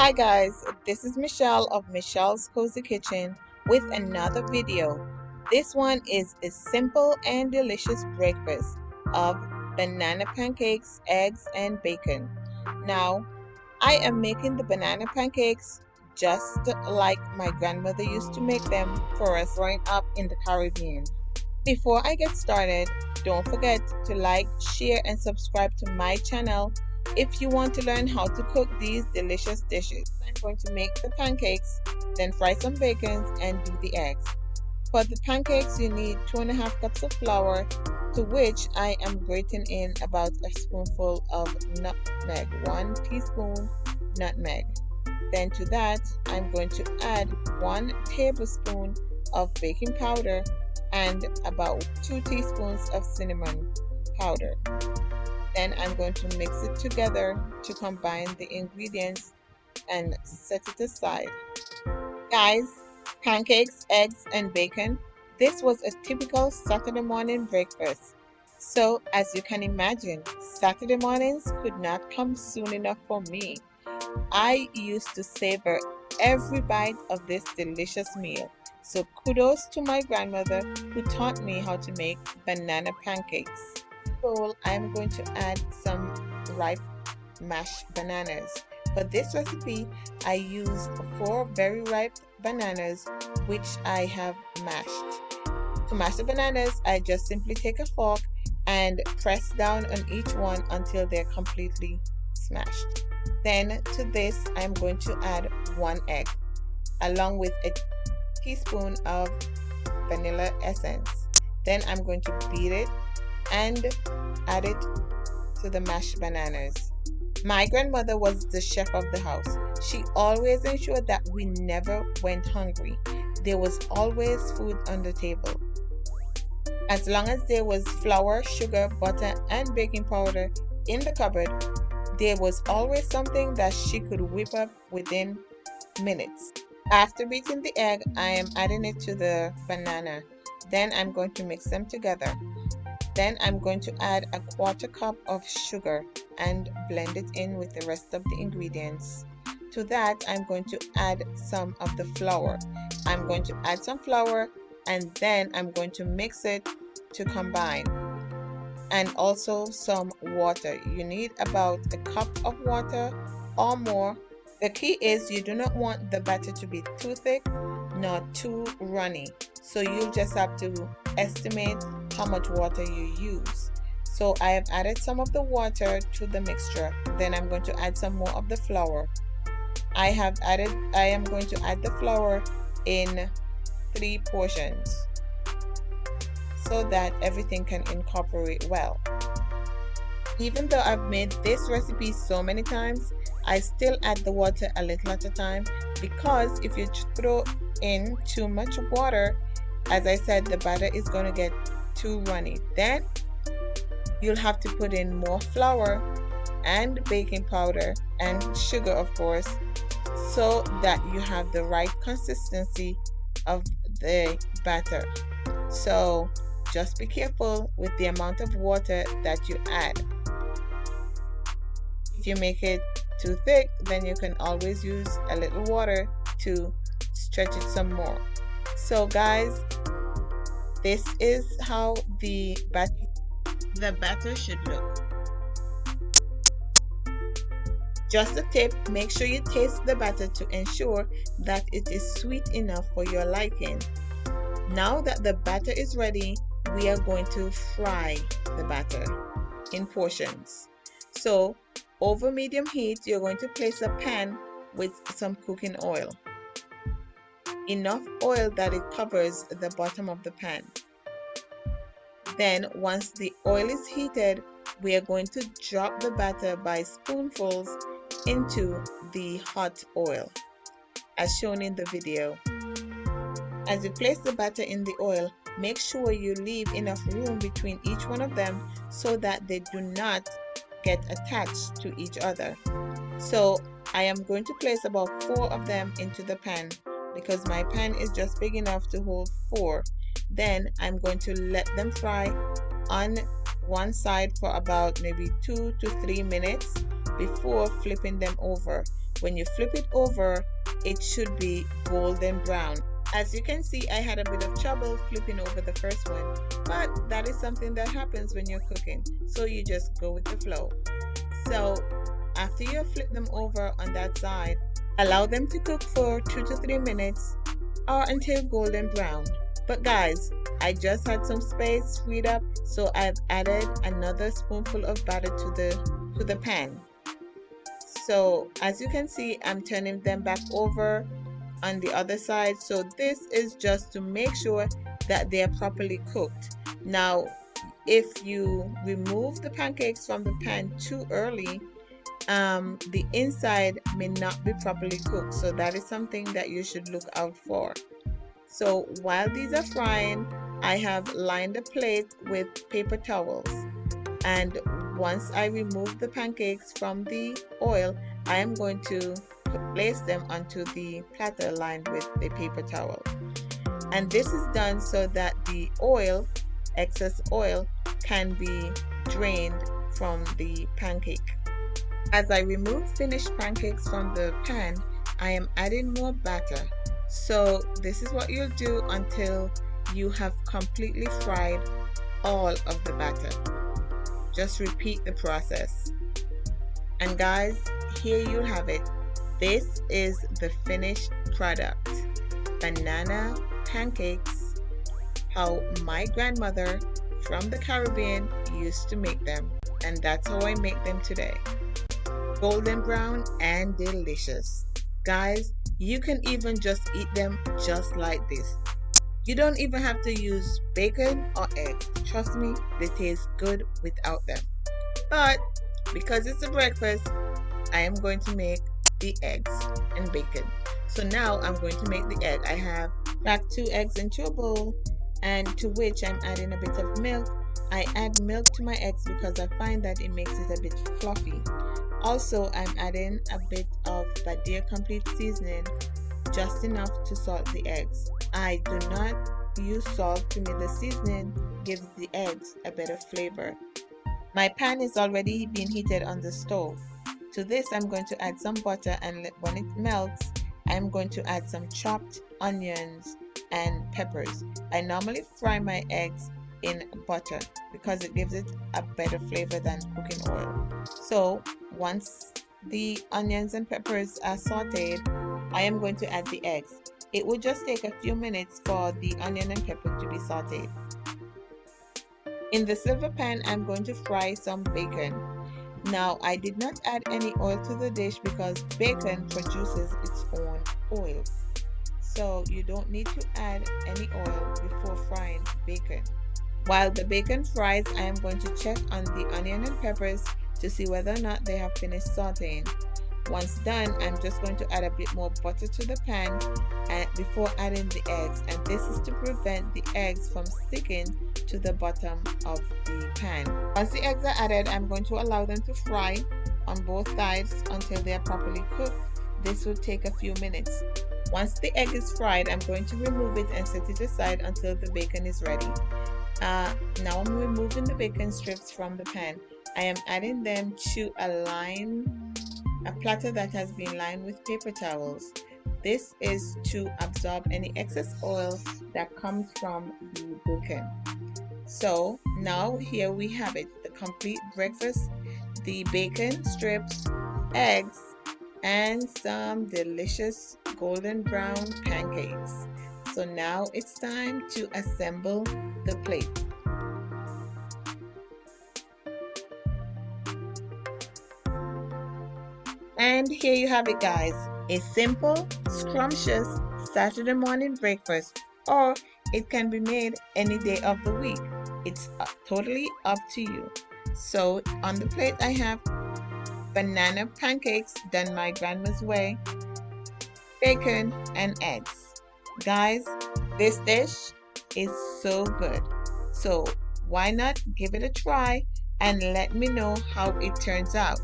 Hi guys, this is Michelle of Michelle's Cozy Kitchen with another video. This one is a simple and delicious breakfast of banana pancakes, eggs, and bacon. Now, I am making the banana pancakes just like my grandmother used to make them for us growing up in the Caribbean. Before I get started, don't forget to like, share, and subscribe to my channel if you want to learn how to cook these delicious dishes. I'm going to make the pancakes, then fry some bacon and do the eggs. For the pancakes, you need 2.5 cups of flour, to which I am grating in about a spoonful of nutmeg, 1 teaspoon nutmeg. Then to that, I'm going to add 1 tablespoon of baking powder and about 2 teaspoons of cinnamon powder. Then I'm going to mix it together to combine the ingredients and set it aside. Guys, pancakes, eggs, and bacon. This was a typical Saturday morning breakfast. So, as you can imagine, Saturday mornings could not come soon enough for me. I used to savor every bite of this delicious meal. So kudos to my grandmother who taught me how to make banana pancakes. So I'm going to add some ripe mashed bananas. For this recipe, I used 4 very ripe bananas which I have mashed. To mash the bananas, I just simply take a fork and press down on each one until they're completely smashed. Then to this, I'm going to add 1 egg along with a teaspoon of vanilla essence. Then I'm going to beat it and add it to the mashed bananas. My grandmother was the chef of the house. She always ensured that we never went hungry. There was always food on the table. As long as there was flour, sugar, butter, and baking powder in the cupboard, there was always something that she could whip up within minutes. After beating the egg, I am adding it to the banana. Then I'm going to mix them together. Then I'm going to add a 1/4 cup of sugar and blend it in with the rest of the ingredients. To that, I'm going to add some of the flour. I'm going to add some flour and then I'm going to mix it to combine. And also some water. You need about a cup of water or more. The key is you do not want the batter to be too thick nor too runny. So you just have to estimate how much water you use. So I have added some of the water to the mixture. Then I'm going to add some more of the flour. I am going to add the flour in 3 portions so that everything can incorporate well. Even though I've made this recipe so many times, I still add the water a little at a time, because if you throw in too much water, as I said, the batter is going to get too runny. Then you'll have to put in more flour and baking powder and sugar, of course, so that you have the right consistency of the batter. So just be careful with the amount of water that you add. If you make it too thick, then you can always use a little water to stretch it some more. So guys, this is how the batter should look. Just a tip, make sure you taste the batter to ensure that it is sweet enough for your liking. Now that the batter is ready, we are going to fry the batter in portions. So over medium heat, you're going to place a pan with some cooking oil. Enough oil that it covers the bottom of the pan. Then once the oil is heated, we are going to drop the batter by spoonfuls into the hot oil, as shown in the video. As you place the batter in the oil, make sure you leave enough room between each one of them so that they do not get attached to each other. So I am going to place about 4 of them into the pan because my pan is just big enough to hold 4. Then I'm going to let them fry on one side for about maybe 2 to 3 minutes before flipping them over. when you flip it over, it should be golden brown. As you can see, I had a bit of trouble flipping over the first one, but that is something that happens when you're cooking, so you just go with the flow. So after you flip them over on that side, allow them to cook for 2 to 3 minutes or until golden brown. But guys, I just had some space freed up, so I've added another spoonful of batter to the pan. So as you can see, I'm turning them back over on the other side. So this is just to make sure that they are properly cooked. Now, if you remove the pancakes from the pan too early, the inside may not be properly cooked. So that is something that you should look out for. So while these are frying, I have lined a plate with paper towels. And once I remove the pancakes from the oil, I am going to place them onto the platter lined with a paper towel. And this is done so that the oil, excess oil, can be drained from the pancake. As I remove finished pancakes from the pan, I am adding more batter. So this is what you'll do until you have completely fried all of the batter. Just repeat the process. And guys, here you have it. This is the finished product. Banana pancakes, how my grandmother from the Caribbean used to make them. And that's how I make them today. Golden brown and delicious. Guys, you can even just eat them just like this. You don't even have to use bacon or eggs. Trust me, they taste good without them. But because it's a breakfast, I am going to make the eggs and bacon. So now I'm going to make the egg. I have cracked 2 eggs into a bowl, and to which I'm adding a bit of milk. I add milk to my eggs because I find that it makes it a bit fluffy. Also, I'm adding a bit of Badia Complete seasoning, just enough to salt the eggs. I do not use salt. To me, the seasoning gives the eggs a better flavor. My pan is already being heated on the stove. To this, I'm going to add some butter, and when it melts, I'm going to add some chopped onions and peppers. I normally fry my eggs in butter because it gives it a better flavor than cooking oil. So once the onions and peppers are sauteed, I am going to add the eggs. It will just take a few minutes for the onion and pepper to be sauteed. In the silver pan, I'm going to fry some bacon. Now, I did not add any oil to the dish because bacon produces its own oil. So you don't need to add any oil before frying bacon. While the bacon fries, I am going to check on the onion and peppers to see whether or not they have finished sauteing. Once done, I'm just going to add a bit more butter to the pan before adding the eggs, and this is to prevent the eggs from sticking to the bottom of the pan. Once the eggs are added, I'm going to allow them to fry on both sides until they are properly cooked. This will take a few minutes. Once the egg is fried, I'm going to remove it and set it aside until the bacon is ready. Now I'm removing the bacon strips from the pan. I am adding them to a platter that has been lined with paper towels. This is to absorb any excess oil that comes from the bacon. So now here we have it, the complete breakfast, the bacon strips, eggs, and some delicious golden brown pancakes. So now it's time to assemble the plate. And here you have it, guys. A simple, scrumptious Saturday morning breakfast, or it can be made any day of the week. It's totally up to you. So on the plate I have banana pancakes done my grandma's way, bacon and eggs. Guys, this dish is so good. So why not give it a try and let me know how it turns out.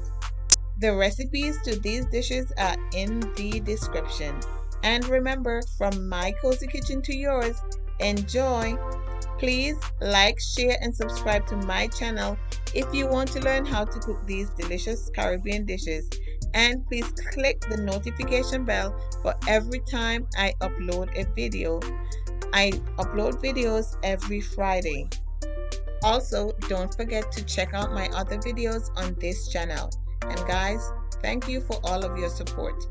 The recipes to these dishes are in the description. And remember, from my cozy kitchen to yours, enjoy. Please like, share, and subscribe to my channel if you want to learn how to cook these delicious Caribbean dishes. And please click the notification bell for every time I upload a video. I upload videos every Friday. Also, don't forget to check out my other videos on this channel. And guys, thank you for all of your support.